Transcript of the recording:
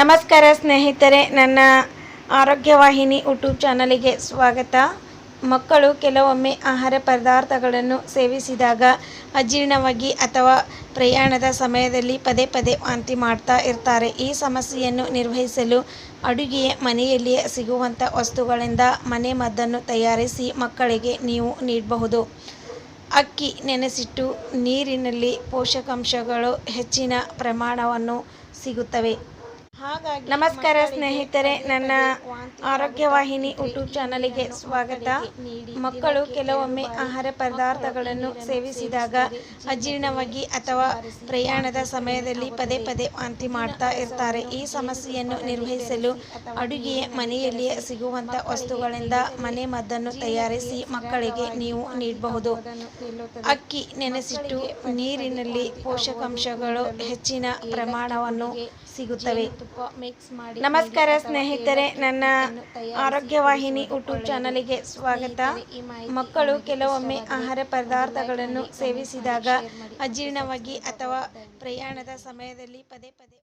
ನಮಸ್ಕಾರ ಸ್ನೇಹಿತರೆ, ನನ್ನ ಆರೋಗ್ಯವಾಹಿನಿ ಯೂಟ್ಯೂಬ್ ಚಾನಲಿಗೆ ಸ್ವಾಗತ. ಮಕ್ಕಳು ಕೆಲವೊಮ್ಮೆ ಆಹಾರ ಪದಾರ್ಥಗಳನ್ನು ಸೇವಿಸಿದಾಗ ಅಜೀರ್ಣವಾಗಿ ಅಥವಾ ಪ್ರಯಾಣದ ಸಮಯದಲ್ಲಿ ಪದೇ ಪದೇ ವಾಂತಿ ಮಾಡ್ತಾ ಇರ್ತಾರೆ. ಈ ಸಮಸ್ಯೆಯನ್ನು ನಿರ್ವಹಿಸಲು ಅಡುಗೆಯ ಮನೆಯಲ್ಲಿಯೇ ಸಿಗುವಂಥ ವಸ್ತುಗಳಿಂದ ಮನೆಮದ್ದನ್ನು ತಯಾರಿಸಿ ಮಕ್ಕಳಿಗೆ ನೀವು ನೀಡಬಹುದು. ಅಕ್ಕಿ ನೆನೆಸಿಟ್ಟು ನೀರಿನಲ್ಲಿ ಪೋಷಕಾಂಶಗಳು ಹೆಚ್ಚಿನ ಪ್ರಮಾಣವನ್ನು ಸಿಗುತ್ತವೆ. ನಮಸ್ಕಾರ ಸ್ನೇಹಿತರೆ, ನನ್ನ ಆರೋಗ್ಯವಾಹಿನಿ ಯೂಟ್ಯೂಬ್ ಚಾನಲಿಗೆ ಸ್ವಾಗತ. ಮಕ್ಕಳು ಕೆಲವೊಮ್ಮೆ ಆಹಾರ ಪದಾರ್ಥಗಳನ್ನು ಸೇವಿಸಿದಾಗ ಅಜೀರ್ಣವಾಗಿ ಅಥವಾ ಪ್ರಯಾಣದ ಸಮಯದಲ್ಲಿ ಪದೇ ಪದೇ ವಾಂತಿ ಮಾಡ್ತಾ ಇರ್ತಾರೆ. ಈ ಸಮಸ್ಯೆಯನ್ನು ನಿರ್ವಹಿಸಲು ಅಡುಗೆಯ ಮನೆಯಲ್ಲಿಯೇ ಸಿಗುವಂಥ ವಸ್ತುಗಳಿಂದ ಮನೆಮದ್ದನ್ನು ತಯಾರಿಸಿ ಮಕ್ಕಳಿಗೆ ನೀವು ನೀಡಬಹುದು. ಅಕ್ಕಿ ನೆನೆಸಿಟ್ಟು ನೀರಿನಲ್ಲಿ ಪೋಷಕಾಂಶಗಳು ಹೆಚ್ಚಿನ ಪ್ರಮಾಣವನ್ನು ಸಿಗುತ್ತವೆ. ನಮಸ್ಕಾರ ಸ್ನೇಹಿತರೆ, ನನ್ನ ಆರೋಗ್ಯವಾಹಿನಿ ಯೂಟ್ಯೂಬ್ ಚಾನಲಿಗೆ ಸ್ವಾಗತ. ಮಕ್ಕಳು ಕೆಲವೊಮ್ಮೆ ಆಹಾರ ಪದಾರ್ಥಗಳನ್ನು ಸೇವಿಸಿದಾಗ ಅಜೀರ್ಣವಾಗಿ ಅಥವಾ ಪ್ರಯಾಣದ ಸಮಯದಲ್ಲಿ ಪದೇ ಪದೇ